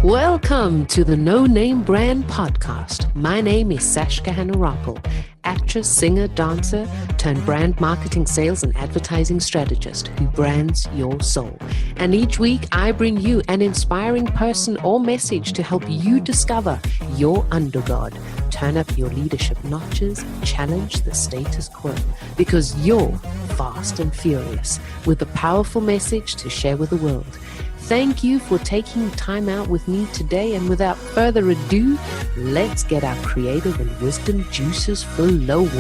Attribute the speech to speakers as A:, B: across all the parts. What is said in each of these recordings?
A: Welcome to the No Name Brand Podcast. My name is Sashka Hanarappel, actress, singer, dancer, turned brand marketing, sales, and advertising strategist who brands your soul. And each week I bring you an inspiring person or message to help you discover your undergod, turn up your leadership notches, challenge the status quo, because you're fast and furious with a powerful message to share with the world. Thank you for taking time out with me today, and without further ado, let's get our creative and wisdom juices flowing.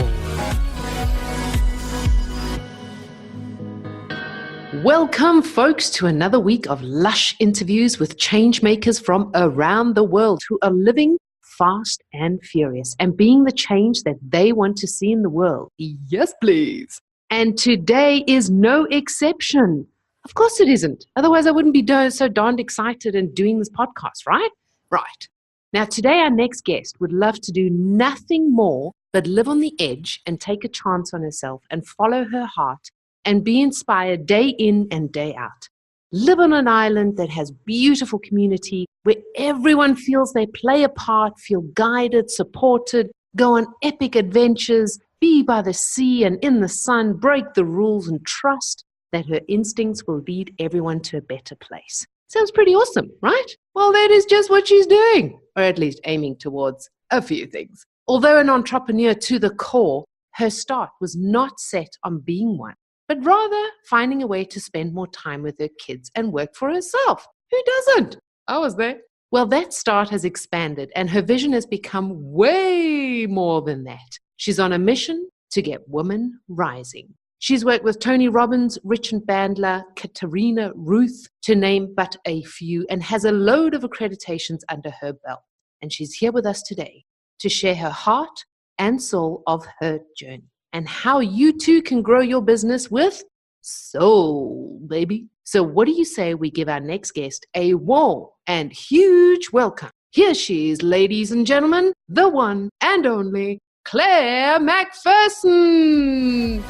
A: Welcome, folks, to another week of lush interviews with change makers from around the world who are living fast and furious and being the change that they want to see in the world. Yes, please. And today is no exception. Of course it isn't. Otherwise, I wouldn't be so darned excited and doing this podcast, right? Right. Now, today, our next guest would love to do nothing more but live on the edge and take a chance on herself and follow her heart and be inspired day in and day out. Live on an island that has beautiful community where everyone feels they play a part, feel guided, supported, go on epic adventures, be by the sea and in the sun, break the rules and trust that her instincts will lead everyone to a better place. Sounds pretty awesome, right? Well, that is just what she's doing, or at least aiming towards a few things. Although an entrepreneur to the core, her start was not set on being one, but rather finding a way to spend more time with her kids and work for herself. Who doesn't? I was there. Well, that start has expanded, and her vision has become way more than that. She's on a mission to get women rising. She's worked with Tony Robbins, Richard Bandler, Katarina Ruth, to name but a few, and has a load of accreditations under her belt. And she's here with us today to share her heart and soul of her journey and how you too can grow your business with soul, baby. So what do you say we give our next guest a warm and huge welcome? Here she is, ladies and gentlemen, the one and only Claire Macpherson.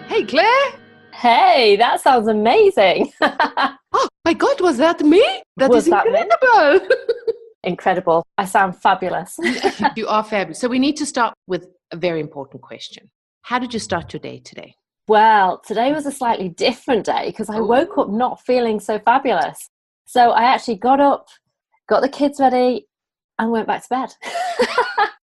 A: Hey, Claire.
B: Hey, that sounds amazing.
A: Oh, my God, was that me? That
B: Was
A: is
B: that
A: incredible.
B: Incredible. I sound fabulous.
A: You are fabulous. So we need to start with a very important question. How did you start your day today?
B: Well, today was a slightly different day because I woke up not feeling so fabulous. So I actually got up, got the kids ready, and went back to bed.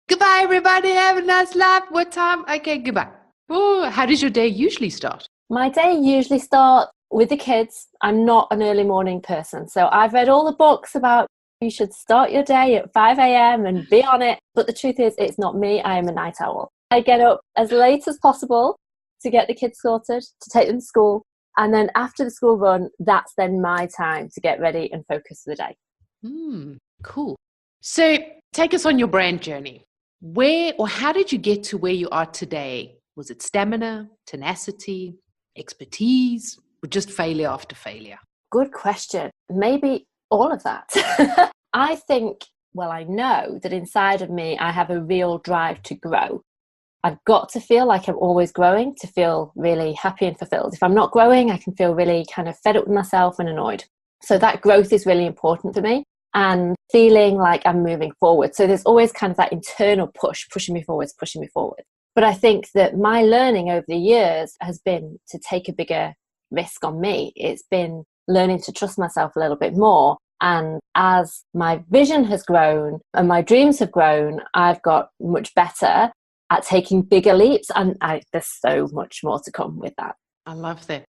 A: Goodbye, everybody. Have a nice life. What time? Okay, goodbye. Oh, how does your day usually start?
B: My day usually starts with the kids. I'm not an early morning person. So I've read all the books about you should start your day at 5 a.m. and be on it. But the truth is, it's not me. I am a night owl. I get up as late as possible to get the kids sorted, to take them to school. And then after the school run, that's then my time to get ready and focus for the day.
A: Cool. So take us on your brand journey. Where or how did you get to where you are today? Was it stamina, tenacity, expertise, or just failure after failure?
B: Good question. Maybe all of that. I think, well, I know that inside of me, I have a real drive to grow. I've got to feel like I'm always growing to feel really happy and fulfilled. If I'm not growing, I can feel really kind of fed up with myself and annoyed. So that growth is really important for me, and feeling like I'm moving forward. So there's always kind of that internal push, pushing me forward. But I think that my learning over the years has been to take a bigger risk on me. It's been learning to trust myself a little bit more. And as my vision has grown and my dreams have grown, I've got much better at taking bigger leaps. And there's so much more to come with that.
A: I love that.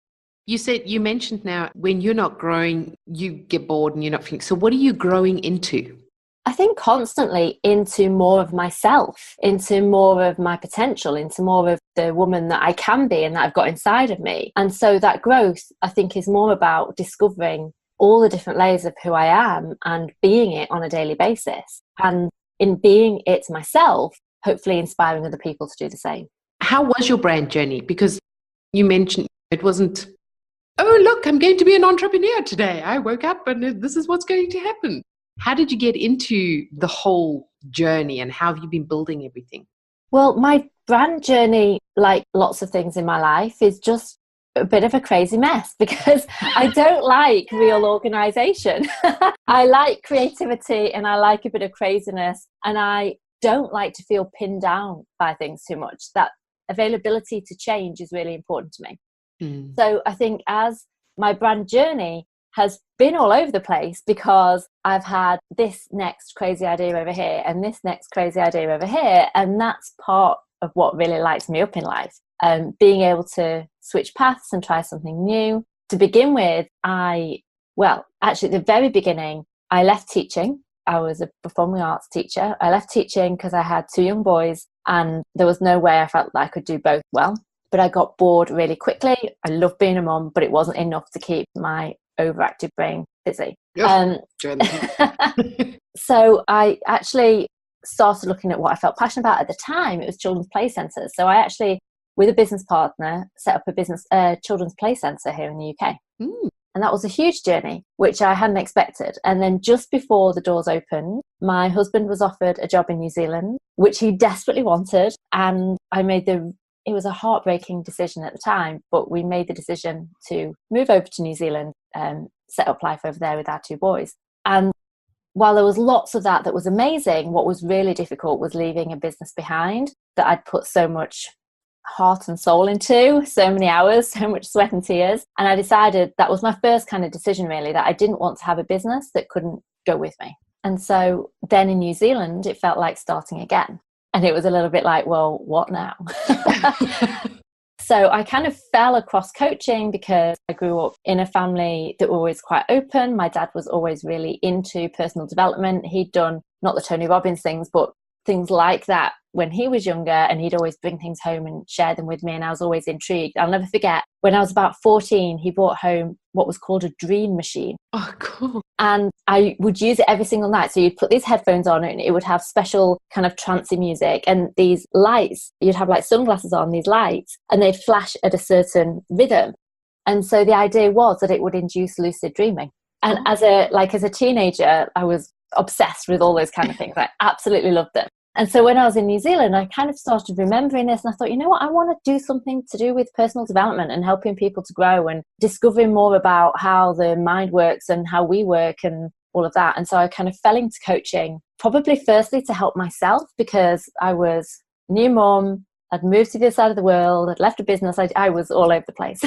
A: You mentioned now when you're not growing, you get bored and you're not feeling. So what are you growing into?
B: I think constantly into more of myself, into more of my potential, into more of the woman that I can be and that I've got inside of me. And so that growth, I think, is more about discovering all the different layers of who I am and being it on a daily basis. And in being it myself, hopefully inspiring other people to do the same.
A: How was your brand journey? Because you mentioned it wasn't, oh, look, I'm going to be an entrepreneur today. I woke up and this is what's going to happen. How did you get into the whole journey and how have you been building everything?
B: Well, my brand journey, like lots of things in my life, is just a bit of a crazy mess because I don't like real organization. I like creativity and I like a bit of craziness, and I don't like to feel pinned down by things too much. That availability to change is really important to me. So I think as my brand journey has been all over the place because I've had this next crazy idea over here and this next crazy idea over here, and that's part of what really lights me up in life. Being able to switch paths and try something new. To begin with, actually at the very beginning, I left teaching. I was a performing arts teacher. I left teaching because I had 2 young boys and there was no way I felt that I could do both well. But I got bored really quickly. I loved being a mum, but it wasn't enough to keep my overactive brain busy. So I actually started looking at what I felt passionate about at the time. It was children's play centres. So I actually, with a business partner, set up a children's play centre here in the UK. And that was a huge journey, which I hadn't expected. And then just before the doors opened, my husband was offered a job in New Zealand, which he desperately wanted. And it was a heartbreaking decision at the time, but we made the decision to move over to New Zealand and set up life over there with our 2 boys. And while there was lots of that was amazing, what was really difficult was leaving a business behind that I'd put so much heart and soul into, so many hours, so much sweat and tears. And I decided that was my first kind of decision, really, that I didn't want to have a business that couldn't go with me. And so then in New Zealand, it felt like starting again. And it was a little bit like, well, what now? So I kind of fell across coaching because I grew up in a family that were always quite open. My dad was always really into personal development. He'd done not the Tony Robbins things, but things like that when he was younger, and he'd always bring things home and share them with me, and I was always intrigued. I'll never forget, when I was about 14, he brought home what was called a dream machine.
A: Oh, cool.
B: And I would use it every single night. So you'd put these headphones on and it would have special kind of trancey music, and these lights, you'd have like sunglasses on, these lights, and they'd flash at a certain rhythm. And so the idea was that it would induce lucid dreaming. And as a teenager, I was obsessed with all those kind of things. I absolutely loved them. And so when I was in New Zealand, I kind of started remembering this, and I thought, you know what, I want to do something to do with personal development and helping people to grow and discovering more about how the mind works and how we work and all of that. And so I kind of fell into coaching, probably firstly to help myself, because I was new mom, I'd moved to the other side of the world, I'd left a business, I was all over the place.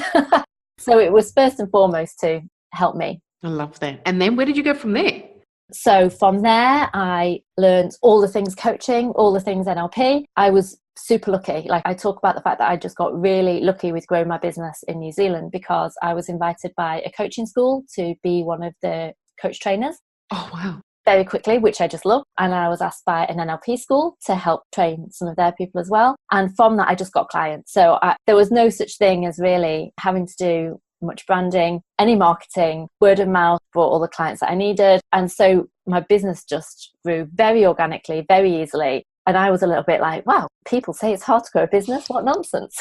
B: So it was first and foremost to help me.
A: I love that. And then where did you go from there?
B: So from there, I learned all the things coaching, all the things NLP. I was super lucky. Like, I talk about the fact that I just got really lucky with growing my business in New Zealand because I was invited by a coaching school to be one of the coach trainers.
A: Oh, wow.
B: Very quickly, which I just love. And I was asked by an NLP school to help train some of their people as well. And from that, I just got clients. So there was no such thing as really having to do much branding, any marketing, word of mouth, brought all the clients that I needed. And so my business just grew very organically, very easily. And I was a little bit like, wow, people say it's hard to grow a business. What nonsense.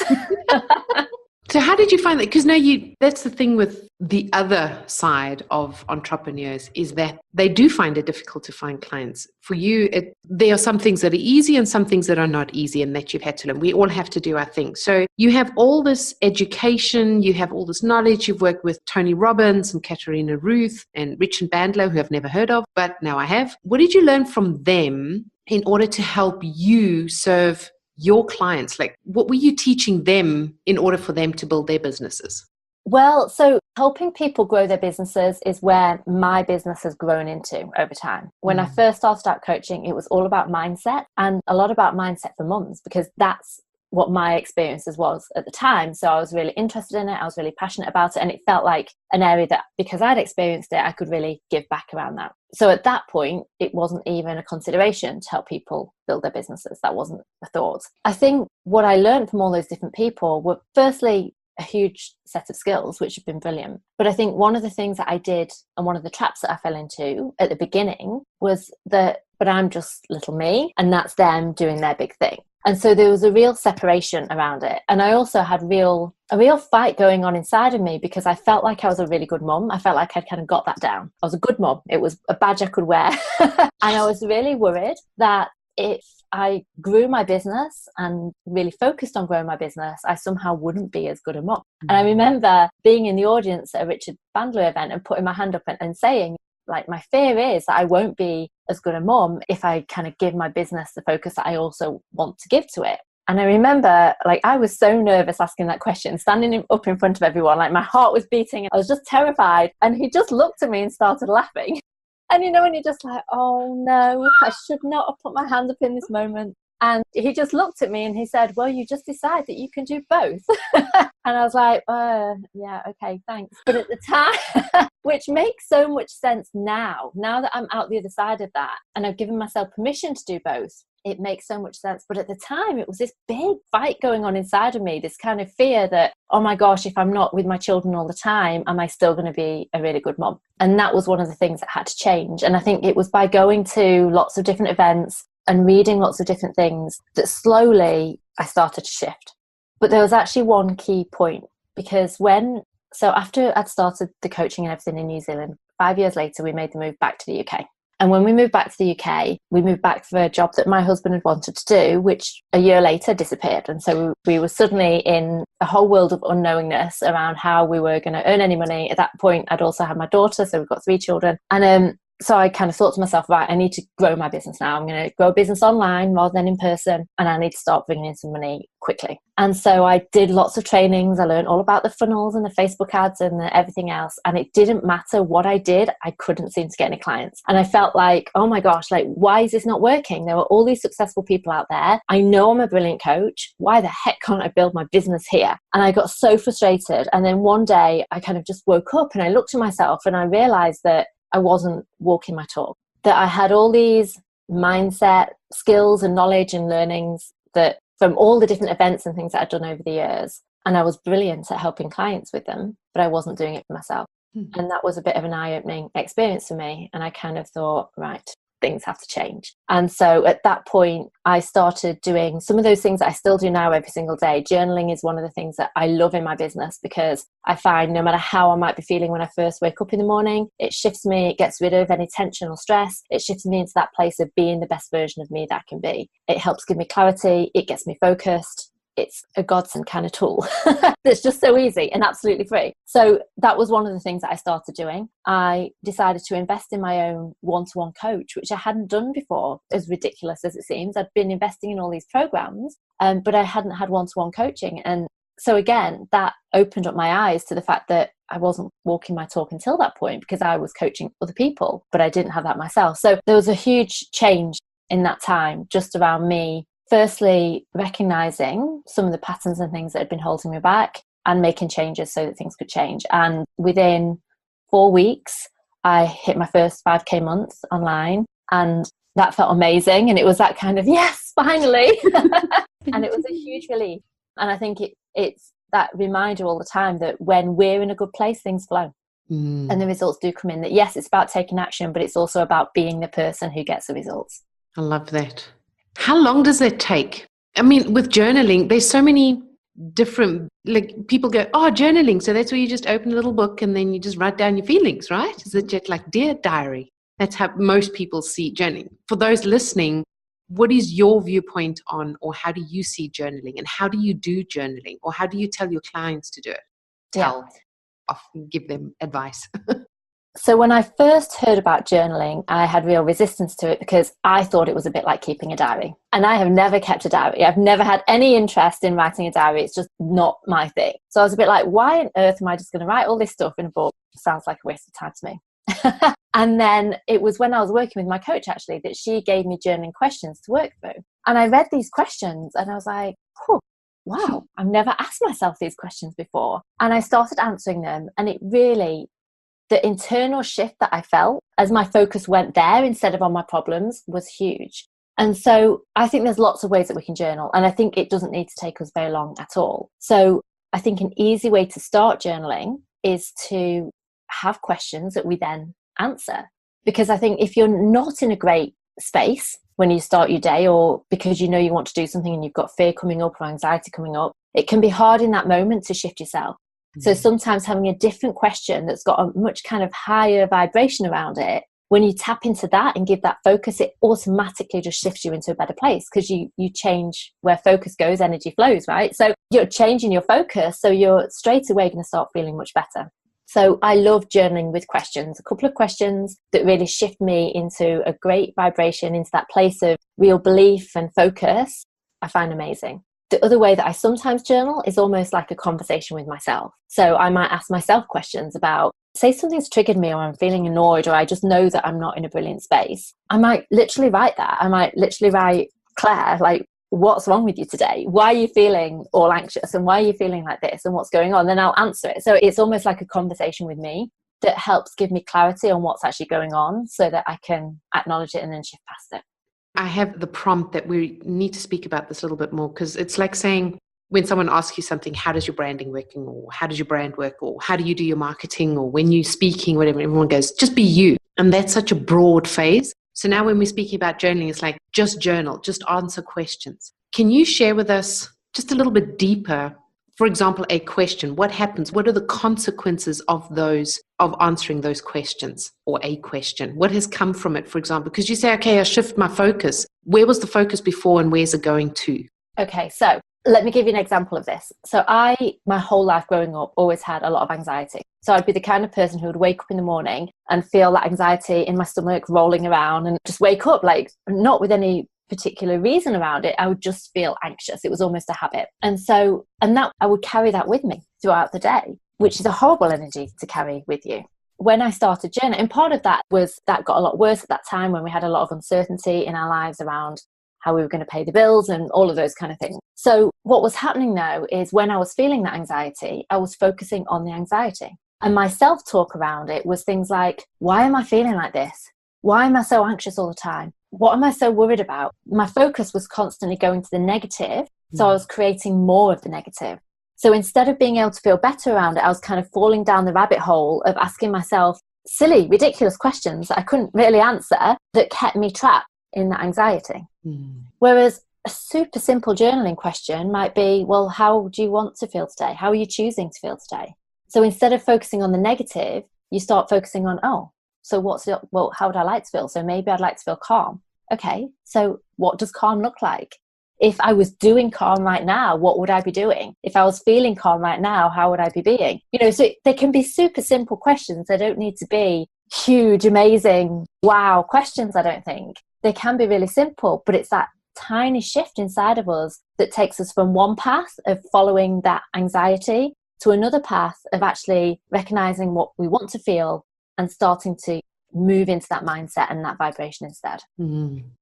A: So how did you find that? Because now that's the thing with the other side of entrepreneurs, is that they do find it difficult to find clients. For you, there are some things that are easy and some things that are not easy and that you've had to learn. We all have to do our thing. So you have all this education, you have all this knowledge. You've worked with Tony Robbins and Katarina Ruth and Richard Bandler, who I've never heard of, but now I have. What did you learn from them in order to help you serve your clients? Like, what were you teaching them in order for them to build their businesses?
B: Well, so helping people grow their businesses is where my business has grown into over time. When I first started out coaching, it was all about mindset, and a lot about mindset for mums, because that's what my experiences was at the time. So I was really interested in it. I was really passionate about it. And it felt like an area that, because I'd experienced it, I could really give back around that. So at that point, it wasn't even a consideration to help people build their businesses. That wasn't a thought. I think what I learned from all those different people were, firstly, a huge set of skills, which have been brilliant. But I think one of the things that I did, and one of the traps that I fell into at the beginning, was that, but I'm just little me, and that's them doing their big thing. And so there was a real separation around it. And I also had a real fight going on inside of me, because I felt like I was a really good mum. I felt like I'd kind of got that down. I was a good mum. It was a badge I could wear. And I was really worried that if I grew my business and really focused on growing my business, I somehow wouldn't be as good a mom. And I remember being in the audience at a Richard Bandler event and putting my hand up and saying, like, my fear is that I won't be as good a mom if I kind of give my business the focus that I also want to give to it. And I remember, like, I was so nervous asking that question, standing up in front of everyone, like my heart was beating. I was just terrified. And he just looked at me and started laughing. And you know, when you're just like, oh no, I should not have put my hand up in this moment. And he just looked at me and he said, well, you just decide that you can do both. And I was like, yeah, okay, thanks. But at the time, which makes so much sense now that I'm out the other side of that and I've given myself permission to do both, it makes so much sense. But at the time, it was this big fight going on inside of me, this kind of fear that, oh my gosh, if I'm not with my children all the time, am I still going to be a really good mom? And that was one of the things that had to change. And I think it was by going to lots of different events and reading lots of different things that slowly I started to shift. But there was actually one key point, because after I'd started the coaching and everything in New Zealand, 5 years later, we made the move back to the UK. And when we moved back to the UK, we moved back for a job that my husband had wanted to do, which a year later disappeared. And so we were suddenly in a whole world of unknowingness around how we were going to earn any money. At that point, I'd also had my daughter, so we've got 3 children. And so I kind of thought to myself, right, I need to grow my business now. I'm going to grow a business online rather than in person, and I need to start bringing in some money quickly. And so I did lots of trainings. I learned all about the funnels and the Facebook ads and everything else. And it didn't matter what I did, I couldn't seem to get any clients. And I felt like, oh my gosh, like, why is this not working? There were all these successful people out there. I know I'm a brilliant coach. Why the heck can't I build my business here? And I got so frustrated. And then one day I kind of just woke up and I looked at myself and I realized that I wasn't walking my talk, that I had all these mindset skills and knowledge and learnings that from all the different events and things that I'd done over the years. And I was brilliant at helping clients with them, but I wasn't doing it for myself. Mm-hmm. And that was a bit of an eye-opening experience for me. And I kind of thought, right, things have to change. And so at that point, I started doing some of those things that I still do now every single day. Journaling is one of the things that I love in my business, because I find no matter how I might be feeling when I first wake up in the morning, it shifts me, it gets rid of any tension or stress. It shifts me into that place of being the best version of me that I can be. It helps give me clarity. It gets me focused. It's a godsend kind of tool that's just so easy and absolutely free. So that was one of the things that I started doing. I decided to invest in my own one-to-one coach, which I hadn't done before, as ridiculous as it seems. I'd been investing in all these programs, but I hadn't had one-to-one coaching. And so again, that opened up my eyes to the fact that I wasn't walking my talk until that point, because I was coaching other people, but I didn't have that myself. So there was a huge change in that time just around me. Firstly, recognizing some of the patterns and things that had been holding me back and making changes so that things could change. And within 4 weeks, I hit my first 5K month online, and that felt amazing. And it was that kind of, yes, finally. And it was a huge relief. And I think it's that reminder all the time that when we're in a good place, things flow. And the results do come in. That yes, it's about taking action, but it's also about being the person who gets the results.
A: I love that. How long does that take? I mean, with journaling, there's so many different, like, people go, oh, journaling. So that's where you just open a little book and then you just write down your feelings, right? Is it just like Dear Diary? That's how most people see journaling. For those listening, what is your viewpoint on, or how do you see journaling, and how do you do journaling, or how do you tell your clients to do it? Often give them advice.
B: So when I first heard about journaling, I had real resistance to it because I thought it was a bit like keeping a diary. And I have never kept a diary. I've never had any interest in writing a diary. It's just not my thing. So I was a bit like, why on earth am I just going to write all this stuff in a book? It sounds like a waste of time to me. And then it was when I was working with my coach, actually, that she gave me journaling questions to work through. And I read these questions and I was like, wow, I've never asked myself these questions before. And I started answering them, and it really, the internal shift that I felt as my focus went there instead of on my problems was huge. And so I think there's lots of ways that we can journal, and I think it doesn't need to take us very long at all. So I think an easy way to start journaling is to have questions that we then answer. Because I think if you're not in a great space when you start your day, or because you know you want to do something and you've got fear coming up or anxiety coming up, it can be hard in that moment to shift yourself. So sometimes having a different question that's got a much kind of higher vibration around it when you tap into that and give that focus, it automatically just shifts you into a better place, because you change where focus goes, energy flows, right? So you're changing your focus, so you're straight away going to start feeling much better. So I love journaling with questions, a couple of questions that really shift me into a great vibration, into that place of real belief and focus. I find amazing. The other way that I sometimes journal is almost like a conversation with myself. So I might ask myself questions about, say something's triggered me, or I'm feeling annoyed, or I just know that I'm not in a brilliant space. I might literally write that. I might literally write, Claire, like, what's wrong with you today? Why are you feeling all anxious? And why are you feeling like this? And what's going on? Then I'll answer it. So it's almost like a conversation with me that helps give me clarity on what's actually going on, so that I can acknowledge it and then shift past it.
A: I have the prompt that we need to speak about this a little bit more, because it's like saying, when someone asks you something, how does your branding working, or how does your brand work, or how do you do your marketing, or when you're speaking, whatever, everyone goes, just be you. And that's such a broad phase. So now when we're speaking about journaling, it's like, just journal, just answer questions. Can you share with us just a little bit deeper, for example, a question? What happens? What are the consequences of answering those questions, or a question? What has come from it, for example? Because you say, okay, I shift my focus. Where was the focus before, and where's it going to?
B: Okay, so let me give you an example of this. So my whole life growing up, always had a lot of anxiety. So I'd be the kind of person who would wake up in the morning and feel that anxiety in my stomach rolling around, and just wake up, like, not with any particular reason around it. I would just feel anxious. It was almost a habit. And that I would carry that with me throughout the day, which is a horrible energy to carry with you. When I started journaling, and part of that was that got a lot worse at that time, when we had a lot of uncertainty in our lives around how we were going to pay the bills and all of those kind of things. So what was happening now is, when I was feeling that anxiety, I was focusing on the anxiety. And my self-talk around it was things like, why am I feeling like this? Why am I so anxious all the time? What am I so worried about? My focus was constantly going to the negative. So I was creating more of the negative. So instead of being able to feel better around it, I was kind of falling down the rabbit hole of asking myself silly, ridiculous questions that I couldn't really answer, that kept me trapped in that anxiety. Whereas a super simple journaling question might be, well, how do you want to feel today? How are you choosing to feel today? So instead of focusing on the negative, you start focusing on, so how would I like to feel? So maybe I'd like to feel calm. Okay, so what does calm look like? If I was doing calm right now, what would I be doing? If I was feeling calm right now, how would I be being? So they can be super simple questions. They don't need to be huge, amazing, wow questions, I don't think. They can be really simple, but it's that tiny shift inside of us that takes us from one path of following that anxiety to another path of actually recognizing what we want to feel and starting to move into that mindset and that vibration instead.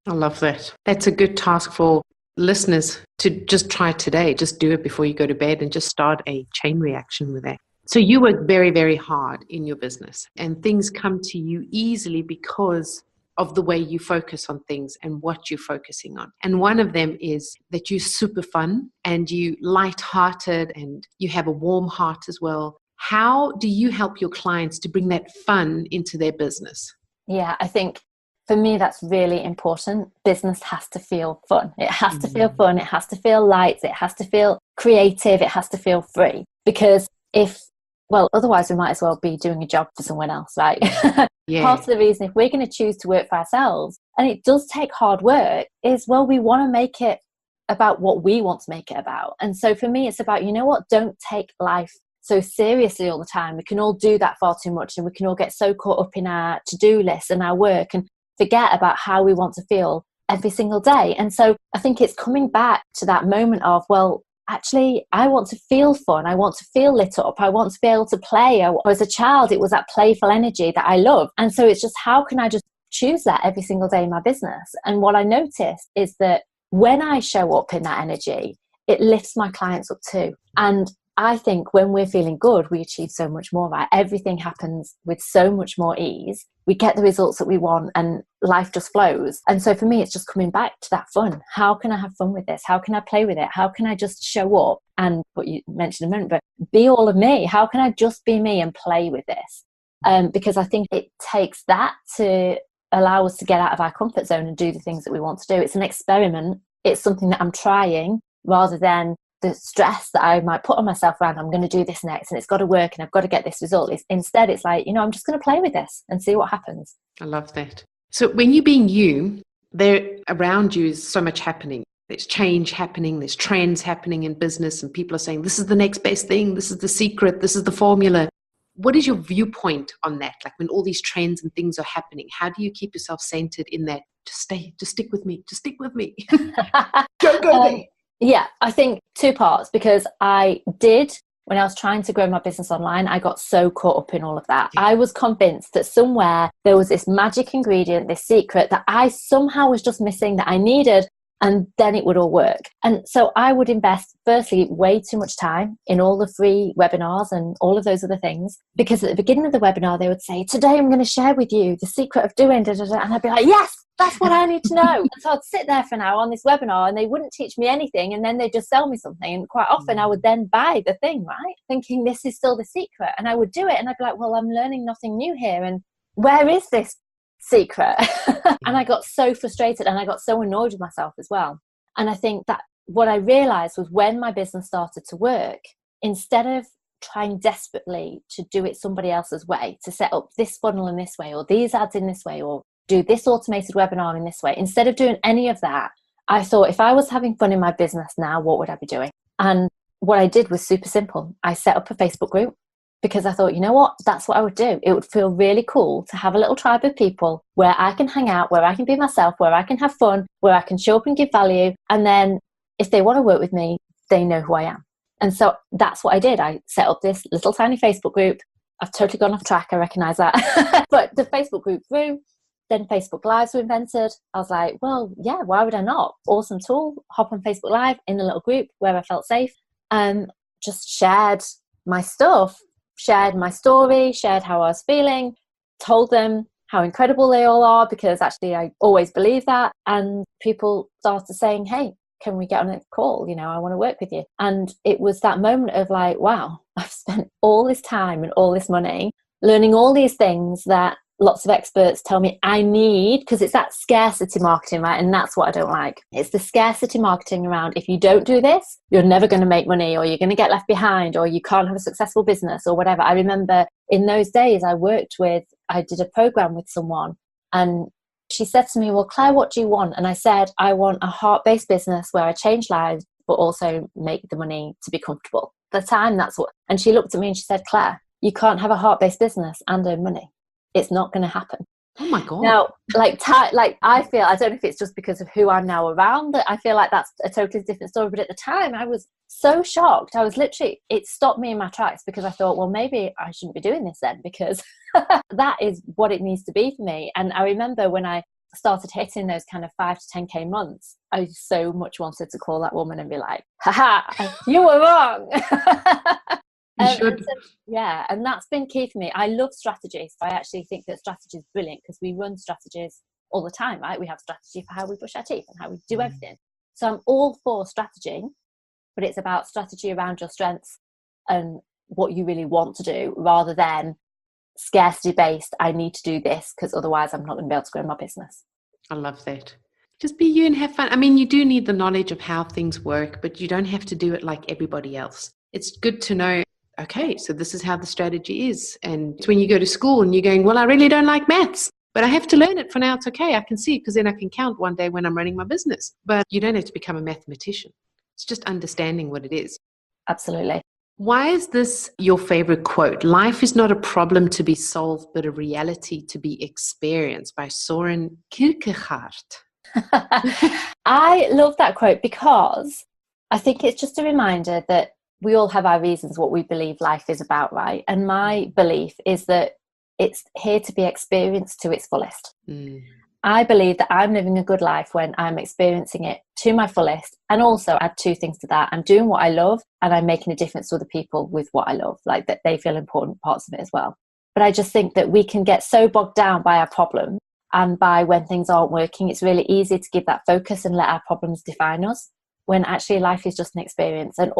A: I love that. That's a good task for listeners to just try today. Just do it before you go to bed, and just start a chain reaction with that. So you work very, very hard in your business, and things come to you easily because of the way you focus on things and what you're focusing on. And one of them is that you're super fun, and you light-hearted, and you have a warm heart as well. How do you help your clients to bring that fun into their business?
B: Yeah, I think for me, that's really important. Business has to feel fun. It has to feel fun. It has to feel light. It has to feel creative. It has to feel free. Because otherwise we might as well be doing a job for someone else, right? Yeah. Part of the reason, if we're going to choose to work for ourselves, and it does take hard work, is, we want to make it about what we want to make it about. And so for me, it's about, don't take life so seriously all the time. We can all do that far too much, and we can all get so caught up in our to-do list and our work and forget about how we want to feel every single day. And so I think it's coming back to that moment of, actually, I want to feel fun. I want to feel lit up. I want to be able to play. As a child, it was that playful energy that I love. And so it's just, how can I just choose that every single day in my business? And what I noticed is that when I show up in that energy, it lifts my clients up too. And I think when we're feeling good, we achieve so much more, right? Everything happens with so much more ease. We get the results that we want, and life just flows. And so for me, it's just coming back to that fun. How can I have fun with this? How can I play with it? How can I just show up and, what you mentioned a minute, but be all of me? How can I just be me and play with this? Because I think it takes that to allow us to get out of our comfort zone and do the things that we want to do. It's an experiment. It's something that I'm trying, rather than the stress that I might put on myself around, I'm going to do this next and it's got to work and I've got to get this result. Instead, it's like, I'm just going to play with this and see what happens.
A: I love that. So when you're being you, there around you is so much happening. There's change happening, there's trends happening in business, and people are saying, this is the next best thing, this is the secret, this is the formula. What is your viewpoint on that? Like when all these trends and things are happening, how do you keep yourself centered in that? Just stick with me, just stick with me. Go there.
B: Yeah, I think two parts, because I did, when I was trying to grow my business online, I got so caught up in all of that. I was convinced that somewhere there was this magic ingredient, this secret that I somehow was just missing, that I needed, and then it would all work. And so I would invest, firstly, way too much time in all the free webinars and all of those other things, because at the beginning of the webinar, they would say, today I'm going to share with you the secret of doing da, da, da. And I'd be like, yes, that's what I need to know. And so I'd sit there for an hour on this webinar and they wouldn't teach me anything, and then they'd just sell me something. And quite often I would then buy the thing, right? Thinking this is still the secret. And I would do it and I'd be like, well, I'm learning nothing new here. And where is this secret? And I got so frustrated and I got so annoyed with myself as well. And I think that what I realized was when my business started to work, instead of trying desperately to do it somebody else's way, to set up this funnel in this way or these ads in this way or do this automated webinar in this way, instead of doing any of that, I thought, if I was having fun in my business now, what would I be doing? And what I did was super simple. I set up a Facebook group, because I thought, you know what, that's what I would do. It would feel really cool to have a little tribe of people where I can hang out, where I can be myself, where I can have fun, where I can show up and give value. And then if they want to work with me, they know who I am. And so that's what I did. I set up this little tiny Facebook group. I've totally gone off track, I recognize that. But the Facebook group grew. Then Facebook Lives were invented. I was like, well, yeah, why would I not? Awesome tool. Hop on Facebook Live in a little group where I felt safe, and just shared my stuff, shared my story, shared how I was feeling, told them how incredible they all are, because actually I always believe that. And people started saying, hey, can we get on a call? I want to work with you. And it was that moment of like, wow, I've spent all this time and all this money learning all these things that lots of experts tell me I need, because it's that scarcity marketing, right? And that's what I don't like. It's the scarcity marketing around, if you don't do this, you're never going to make money, or you're going to get left behind, or you can't have a successful business or whatever. I remember in those days I did a program with someone, and she said to me, well, Claire, what do you want? And I said, I want a heart-based business where I change lives, but also make the money to be comfortable. At the time, and she looked at me and she said, Claire, you can't have a heart-based business and earn money. It's not going to happen.
A: Oh my God.
B: Now, I feel, I don't know if it's just because of who I'm now around, that I feel like that's a totally different story. But at the time I was so shocked. I was literally, it stopped me in my tracks, because I thought, well, maybe I shouldn't be doing this then, because that is what it needs to be for me. And I remember when I started hitting those kind of 5 to 10K months, I so much wanted to call that woman and be like, haha, you were wrong. And that's been key for me. I love strategies. I actually think that strategy is brilliant, because we run strategies all the time, right? We have strategy for how we brush our teeth and how we do everything. So I'm all for strategy, but it's about strategy around your strengths and what you really want to do, rather than scarcity based. I need to do this because otherwise I'm not going to be able to grow my business.
A: I love that. Just be you and have fun. I mean, you do need the knowledge of how things work, but you don't have to do it like everybody else. It's good to know, okay, so this is how the strategy is. And it's when you go to school and you're going, well, I really don't like maths, but I have to learn it. For now, it's okay. I can see it, because then I can count one day when I'm running my business. But you don't have to become a mathematician. It's just understanding what it is.
B: Absolutely.
A: Why is this your favorite quote? Life is not a problem to be solved, but a reality to be experienced, by Soren Kierkegaard.
B: I love that quote, because I think it's just a reminder that we all have our reasons what we believe life is about, right? And my belief is that it's here to be experienced to its fullest. I believe that I'm living a good life when I'm experiencing it to my fullest. And also add two things to that. I'm doing what I love, and I'm making a difference to other people with what I love, like that they feel important parts of it as well. But I just think that we can get so bogged down by our problems, and by when things aren't working, it's really easy to give that focus and let our problems define us, when actually life is just an experience. And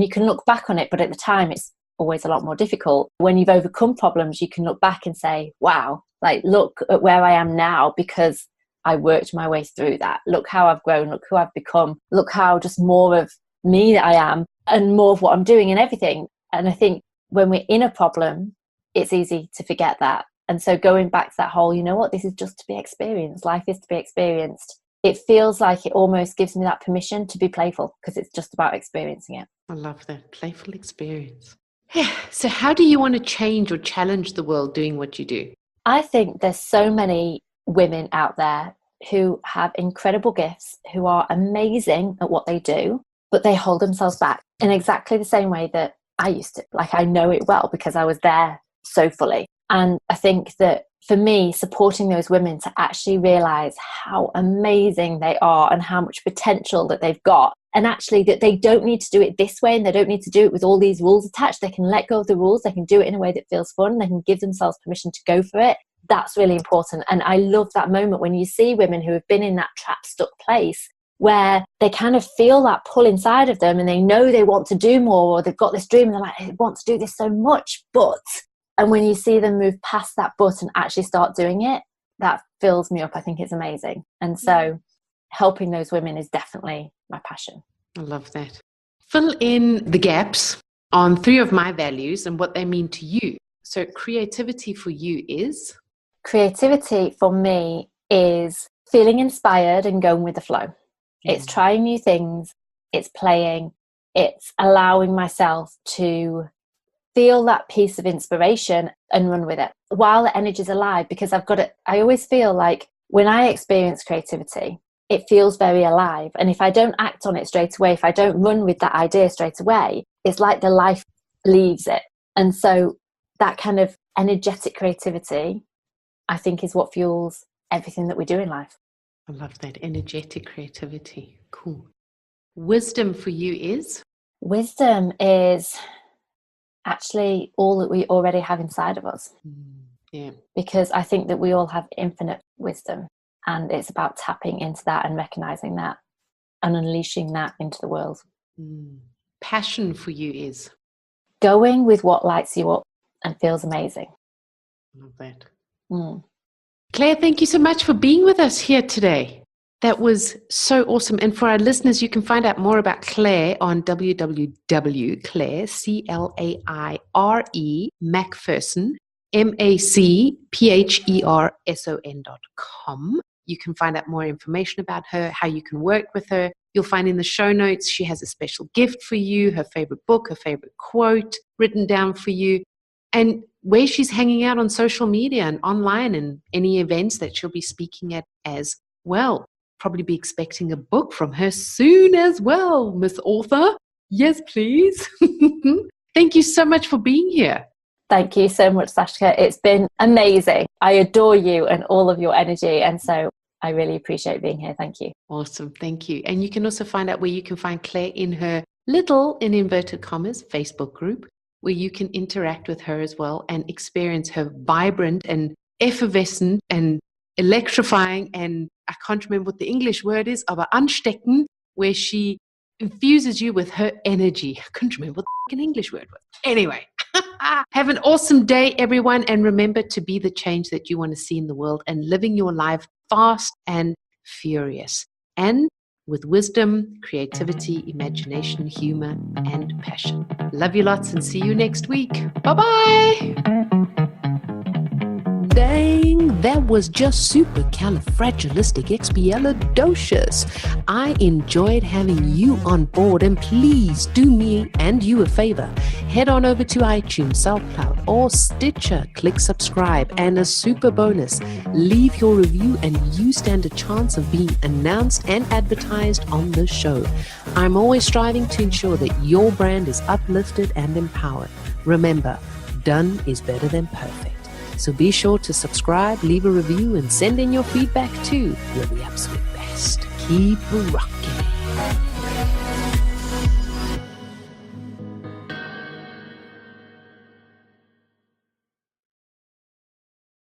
B: you can look back on it, but at the time it's always a lot more difficult. When you've overcome problems, you can look back and say, wow, like look at where I am now, because I worked my way through that. Look how I've grown, look who I've become, look how just more of me that I am and more of what I'm doing and everything. And I think when we're in a problem, it's easy to forget that. And so going back to that whole, you know what, this is just to be experienced. Life is to be experienced. It feels like it almost gives me that permission to be playful because it's just about experiencing it.
A: I love that. Playful experience. Yeah. So how do you want to change or challenge the world doing what you do?
B: I think there's so many women out there who have incredible gifts, who are amazing at what they do, but they hold themselves back in exactly the same way that I used to. Like, I know it well because I was there so fully. And I think that for me, supporting those women to actually realize how amazing they are and how much potential that they've got, and actually that they don't need to do it this way and they don't need to do it with all these rules attached. They can let go of the rules. They can do it in a way that feels fun. They can give themselves permission to go for it. That's really important. And I love that moment when you see women who have been in that trap stuck place where they kind of feel that pull inside of them and they know they want to do more, or they've got this dream and they're like, I want to do this so much, but... And when you see them move past that but and actually start doing it, that fills me up. I think it's amazing. And so helping those women is definitely my passion.
A: I love that. Fill in the gaps on 3 of my values and what they mean to you. So creativity for you is?
B: Creativity for me is feeling inspired and going with the flow. It's trying new things. It's playing. It's allowing myself to feel that piece of inspiration and run with it while the energy is alive, because I always feel like when I experience creativity, it feels very alive. And if I don't act on it straight away, if I don't run with that idea straight away, it's like the life leaves it. And so that kind of energetic creativity, I think, is what fuels everything that we do in life.
A: I love that. Energetic creativity. Cool. Wisdom for you is?
B: Wisdom is actually all that we already have inside of us.
A: Yeah.
B: Because I think that we all have infinite wisdom, and it's about tapping into that and recognizing that and unleashing that into the world.
A: Passion for you is?
B: Going with what lights you up and feels amazing.
A: Love that. Claire, thank you so much for being with us here today. That was so awesome. And for our listeners, you can find out more about Claire on www.Claire, C-L-A-I-R-E, Macpherson, MACPHERSON.com. You can find out more information about her, how you can work with her. You'll find in the show notes, she has a special gift for you, her favorite book, her favorite quote written down for you, and where she's hanging out on social media and online and any events that she'll be speaking at as well. Probably be expecting a book from her soon as well, Miss Author. Yes, please. Thank you so much for being here.
B: Thank you so much, Sashka. It's been amazing. I adore you and all of your energy. And so I really appreciate being here. Thank you.
A: Awesome. Thank you. And you can also find out where you can find Claire in her little, in inverted commas, Facebook group, where you can interact with her as well and experience her vibrant and effervescent and electrifying, and I can't remember what the English word is, aber ansteckend, where she infuses you with her energy. I couldn't remember what the English word was. Anyway, have an awesome day, everyone. And remember to be the change that you want to see in the world and living your life fast and furious and with wisdom, creativity, imagination, humor, and passion. Love you lots and see you next week. Bye-bye. Dang, that was just supercalifragilisticexpialidocious. I enjoyed having you on board, and please do me and you a favor. Head on over to iTunes, SoundCloud, or Stitcher. Click subscribe, and a super bonus, leave your review and you stand a chance of being announced and advertised on the show. I'm always striving to ensure that your brand is uplifted and empowered. Remember, done is better than perfect. So be sure to subscribe, leave a review, and send in your feedback too. You're the absolute best. Keep rocking.